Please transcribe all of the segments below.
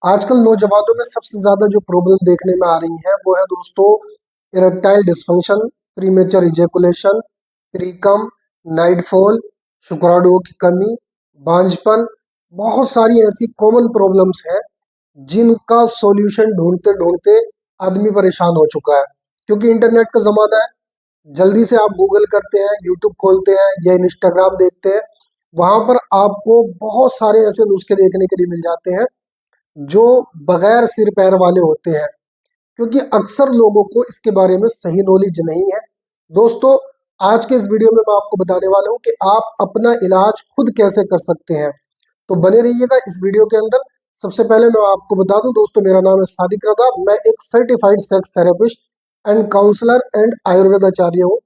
आजकल नौजवानों में सबसे ज्यादा जो प्रॉब्लम देखने में आ रही है वो है दोस्तों erectile dysfunction, premature ejaculation, precum, nightfall, शुक्राणुओं की कमी, बांझपन। बहुत सारी ऐसी कॉमन प्रॉब्लम्स हैं जिनका सॉल्यूशन ढूंढते ढूंढते आदमी परेशान हो चुका है। क्योंकि इंटरनेट का जमाना है, जल्दी से आप गूगल करते हैं, यूट्यूब खोलते हैं या इंस्टाग्राम देखते हैं, वहां पर आपको बहुत सारे ऐसे नुस्खे देखने के लिए मिल जाते हैं जो बगैर सिर पैर वाले होते हैं। क्योंकि अक्सर लोगों को इसके बारे में सही नॉलेज नहीं है। दोस्तों, आज के इस वीडियो में मैं आपको बताने वाला हूं कि आप अपना इलाज खुद कैसे कर सकते हैं। तो बने रहिएगा इस वीडियो के अंदर। सबसे पहले मैं आपको बता दूं दोस्तों, मेरा नाम है सादिक रजा। मैं एक certified sex therapist and counsellor and Ayurveda acharya हूँ।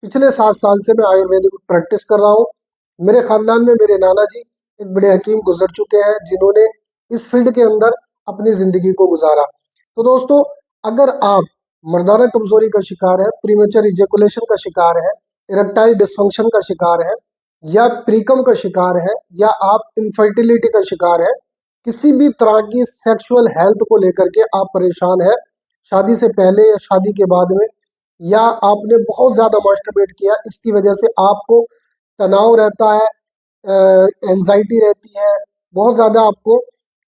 पिछले 7 साल से मैं आयुर्वेद की प्रैक्टिस कर रहा हूँ। मेरे खानदान में मेरे नाना जी एक बड़े हकीम गुजर चुके हैं जिन्होंने इस फील्ड के अंदर अपनी जिंदगी को गुजारा। तो दोस्तों, अगर आप मर्दाना कमजोरी का शिकार है, प्रीमेचर इजेकुलेशन का शिकार है, इरेक्टाइल डिस्फंक्शन का शिकार है, या प्रीकम का शिकार है, या आप इनफर्टिलिटी का शिकार है, किसी भी तरह की सेक्सुअल हेल्थ को लेकर के आप परेशान है, शादी से पहले या शादी के बाद में, या आपने बहुत ज्यादा मास्टरबेट किया, इसकी वजह से आपको तनाव रहता है, एंजाइटी रहती है, बहुत ज्यादा आपको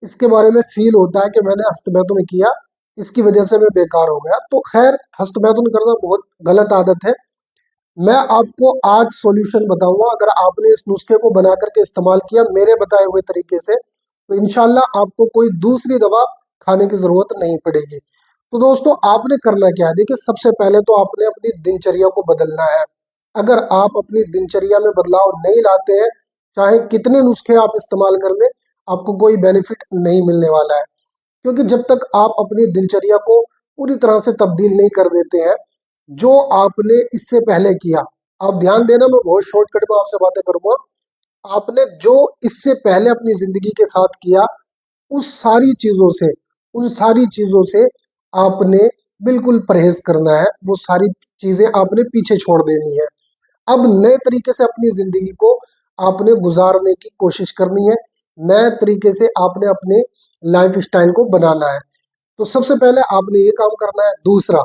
इसके बारे में फील होता है कि मैंने हस्तमैथुन किया, इसकी वजह से मैं बेकार हो गया। तो खैर, हस्तमैथुन करना बहुत गलत आदत है। मैं आपको आज सॉल्यूशन बताऊंगा। अगर आपने इस नुस्खे को बना करके इस्तेमाल किया मेरे बताए हुए तरीके से, तो इंशाल्लाह आपको कोई दूसरी दवा खाने की जरूरत नहीं पड़ेगी। तो दोस्तों, आपने करना क्या है, देखिए, सबसे पहले तो आपने अपनी दिनचर्या को बदलना है। अगर आप अपनी दिनचर्या में बदलाव नहीं लाते हैं, चाहे कितने नुस्खे आप इस्तेमाल कर ले, आपको कोई बेनिफिट नहीं मिलने वाला है। क्योंकि जब तक आप अपनी दिनचर्या को पूरी तरह से तब्दील नहीं कर देते हैं जो आपने इससे पहले किया, आप ध्यान देना, मैं बहुत शॉर्टकट में आपसे बातें करूंगा। आपने जो इससे पहले अपनी जिंदगी के साथ किया, उस सारी चीजों से उन सारी चीजों से आपने बिल्कुल परहेज करना है। वो सारी चीजें आपने पीछे छोड़ देनी है। अब नए तरीके से अपनी जिंदगी को आपने गुजारने की कोशिश करनी है। नए तरीके से आपने अपने लाइफ स्टाइल को बनाना है। तो सबसे पहले आपने ये काम करना है। दूसरा,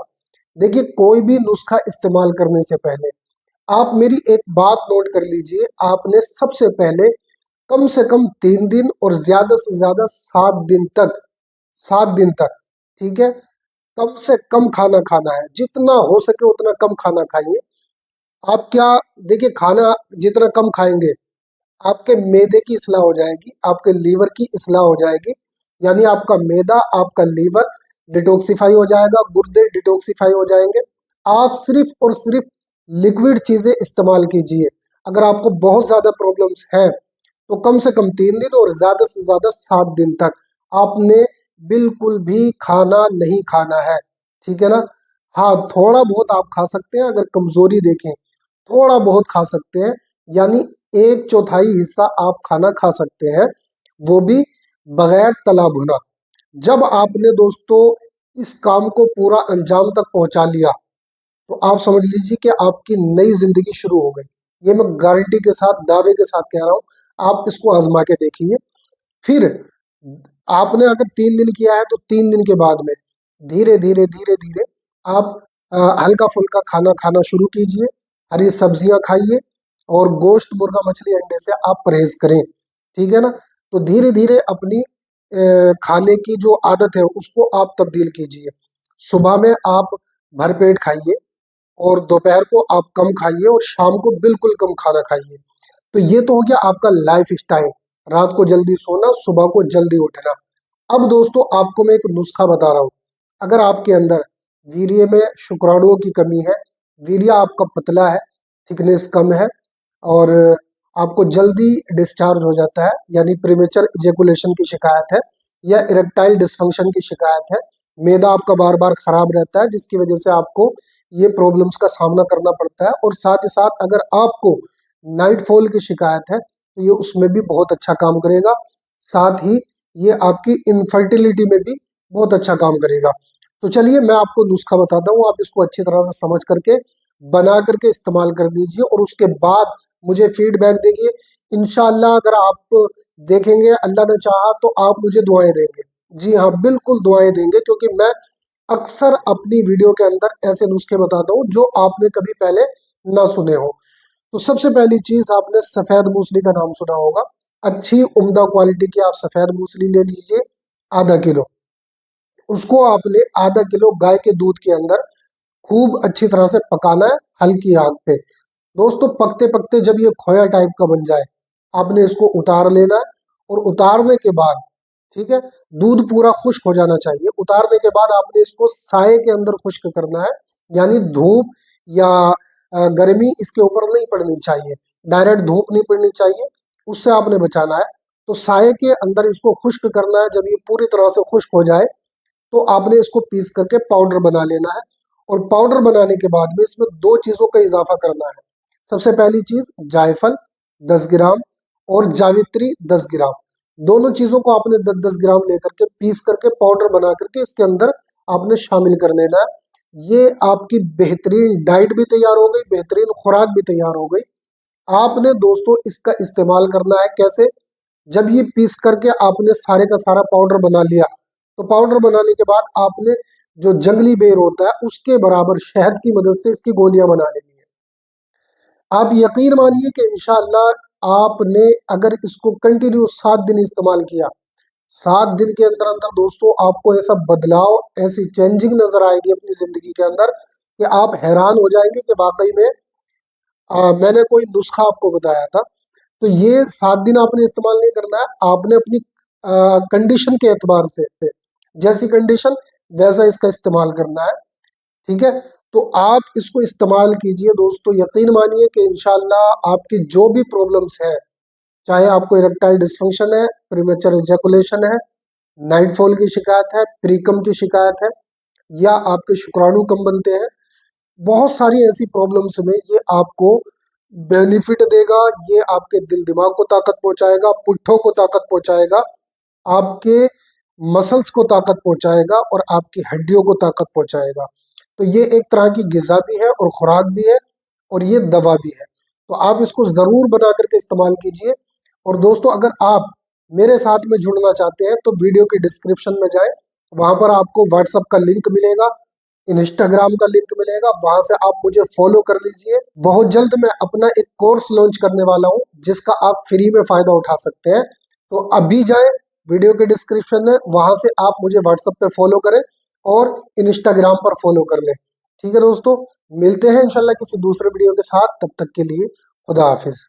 देखिए, कोई भी नुस्खा इस्तेमाल करने से पहले आप मेरी एक बात नोट कर लीजिए। आपने सबसे पहले कम से कम 3 दिन और ज्यादा से ज्यादा 7 दिन तक, ठीक है, कम से कम खाना खाना है। जितना हो सके उतना कम खाना खाइए। आप क्या, देखिए, खाना जितना कम खाएंगे आपके मैदे की इसलाह हो जाएगी, आपके लीवर की इसलाह हो जाएगी। यानी आपका मैदा, आपका लीवर डिटॉक्सिफाई हो जाएगा, गुर्दे डिटॉक्सिफाई हो जाएंगे। आप सिर्फ और सिर्फ लिक्विड चीजें इस्तेमाल कीजिए। अगर आपको बहुत ज्यादा प्रॉब्लम्स हैं तो कम से कम 3 दिन और ज्यादा से ज्यादा 7 दिन तक आपने बिल्कुल भी खाना नहीं खाना है। ठीक है ना? हाँ, थोड़ा बहुत आप खा सकते हैं। अगर कमजोरी देखें, थोड़ा बहुत खा सकते हैं। यानी 1/4 हिस्सा आप खाना खा सकते हैं, वो भी बगैर तला भुना। जब आपने दोस्तों इस काम को पूरा अंजाम तक पहुंचा लिया, तो आप समझ लीजिए कि आपकी नई जिंदगी शुरू हो गई। ये मैं गारंटी के साथ, दावे के साथ कह रहा हूँ। आप इसको आजमा के देखिए। फिर आपने अगर 3 दिन किया है तो 3 दिन के बाद में धीरे धीरे धीरे धीरे आप हल्का फुल्का खाना खाना शुरू कीजिए। हरी सब्जियां खाइए और गोश्त, मुर्गा, मछली, अंडे से आप परहेज करें। ठीक है ना? तो धीरे धीरे अपनी खाने की जो आदत है उसको आप तब्दील कीजिए। सुबह में आप भरपेट खाइए और दोपहर को आप कम खाइए और शाम को बिल्कुल कम खाना खाइए। तो ये तो हो गया आपका लाइफ स्टाइल। रात को जल्दी सोना, सुबह को जल्दी उठना। अब दोस्तों, आपको मैं एक नुस्खा बता रहा हूँ। अगर आपके अंदर वीर्य में शुक्राणुओं की कमी है, वीर्य आपका पतला है, थिकनेस कम है, और आपको जल्दी डिस्चार्ज हो जाता है, यानी प्रीमेचर इजेकुलेशन की शिकायत है, या इरेक्टाइल डिस्फंक्शन की शिकायत है, मैदा आपका बार बार खराब रहता है जिसकी वजह से आपको ये प्रॉब्लम्स का सामना करना पड़ता है, और साथ ही साथ अगर आपको नाइटफॉल की शिकायत है तो ये उसमें भी बहुत अच्छा काम करेगा। साथ ही ये आपकी इनफर्टिलिटी में भी बहुत अच्छा काम करेगा। तो चलिए, मैं आपको नुस्खा बताता हूँ। आप इसको अच्छी तरह से समझ करके बना करके इस्तेमाल कर दीजिए और उसके बाद मुझे फीडबैक देंगे। इंशाल्लाह अगर आप देखेंगे, अल्लाह ने चाहा तो आप मुझे दुआएं देंगे। जी हाँ, बिल्कुल दुआएं देंगे, क्योंकि मैं अक्सर अपनी वीडियो के अंदर ऐसे नुस्खे बताता हूँ जो आपने कभी पहले ना सुने हो। तो सबसे पहली चीज, आपने सफेद मूसली का नाम सुना होगा। अच्छी उम्दा क्वालिटी की आप सफेद मूसली ले लीजिए, आधा किलो। उसको आपने आधा किलो गाय के दूध के अंदर खूब अच्छी तरह से पकाना है, हल्की आंच पे। दोस्तों, पकते पकते जब ये खोया टाइप का बन जाए, आपने इसको उतार लेना है। और उतारने के बाद, ठीक है, दूध पूरा खुश्क हो जाना चाहिए। उतारने के बाद आपने इसको साए के अंदर खुश्क करना है, यानी धूप या गर्मी इसके ऊपर नहीं पड़नी चाहिए, डायरेक्ट धूप नहीं पड़नी चाहिए, उससे आपने बचाना है। तो साए के अंदर इसको खुश्क करना है। जब ये पूरी तरह से खुश्क हो जाए, तो आपने इसको पीस करके पाउडर बना लेना है। और पाउडर बनाने के बाद में इसमें दो चीजों का इजाफा करना है। सबसे पहली चीज, जायफल 10 ग्राम और जावित्री 10 ग्राम। दोनों चीजों को आपने 10-10 ग्राम लेकर के पीस करके पाउडर बना करके इसके अंदर आपने शामिल कर लेना है। ये आपकी बेहतरीन डाइट भी तैयार हो गई, बेहतरीन खुराक भी तैयार हो गई। आपने दोस्तों इसका इस्तेमाल करना है कैसे? जब ये पीस करके आपने सारे का सारा पाउडर बना लिया, तो पाउडर बनाने के बाद आपने जो जंगली बेर होता है उसके बराबर शहद की मदद से इसकी गोलियां बना लेनी है। आप यकीन मानिए कि इंशाअल्लाह आपने अगर इसको कंटिन्यू 7 दिन इस्तेमाल किया, 7 दिन के अंदर अंदर दोस्तों आपको ऐसा बदलाव, ऐसी चेंजिंग नजर आएगी अपनी जिंदगी के अंदर कि आप हैरान हो जाएंगे कि वाकई में मैंने कोई नुस्खा आपको बताया था। तो ये 7 दिन आपने इस्तेमाल नहीं करना है, आपने अपनी कंडीशन के एतबार से, जैसी कंडीशन वैसा इसका इस्तेमाल करना है। ठीक है, तो आप इसको इस्तेमाल कीजिए दोस्तों। यकीन मानिए कि इंशाल्लाह आपकी जो भी प्रॉब्लम्स है, चाहे आपको इरेक्टाइल डिस्फंक्शन है, प्रीमेचर इजैकुलेशन है, नाइटफॉल की शिकायत है, प्रीकम की शिकायत है, या आपके शुक्राणु कम बनते हैं, बहुत सारी ऐसी प्रॉब्लम्स में ये आपको बेनिफिट देगा। ये आपके दिल दिमाग को ताकत पहुंचाएगा, पुट्ठों को ताकत पहुंचाएगा, आपके मसल्स को ताकत पहुंचाएगा और आपकी हड्डियों को ताकत पहुंचाएगा। तो ये एक तरह की गिजा भी है और खुराक भी है, और ये दवा भी है। तो आप इसको जरूर बना करके इस्तेमाल कीजिए। और दोस्तों, अगर आप मेरे साथ में जुड़ना चाहते हैं तो वीडियो के डिस्क्रिप्शन में जाएं, वहां पर आपको व्हाट्सएप का लिंक मिलेगा, इंस्टाग्राम का लिंक मिलेगा, वहां से आप मुझे फॉलो कर लीजिए। बहुत जल्द मैं अपना एक कोर्स लॉन्च करने वाला हूं जिसका आप फ्री में फायदा उठा सकते हैं। तो अभी जाएं, वीडियो के डिस्क्रिप्शन में, वहां से आप मुझे व्हाट्सएप पे फॉलो करें और इंस्टाग्राम पर फॉलो कर लें। ठीक है दोस्तों, मिलते हैं इंशाल्लाह किसी दूसरे वीडियो के साथ। तब तक के लिए खुदा हाफिज।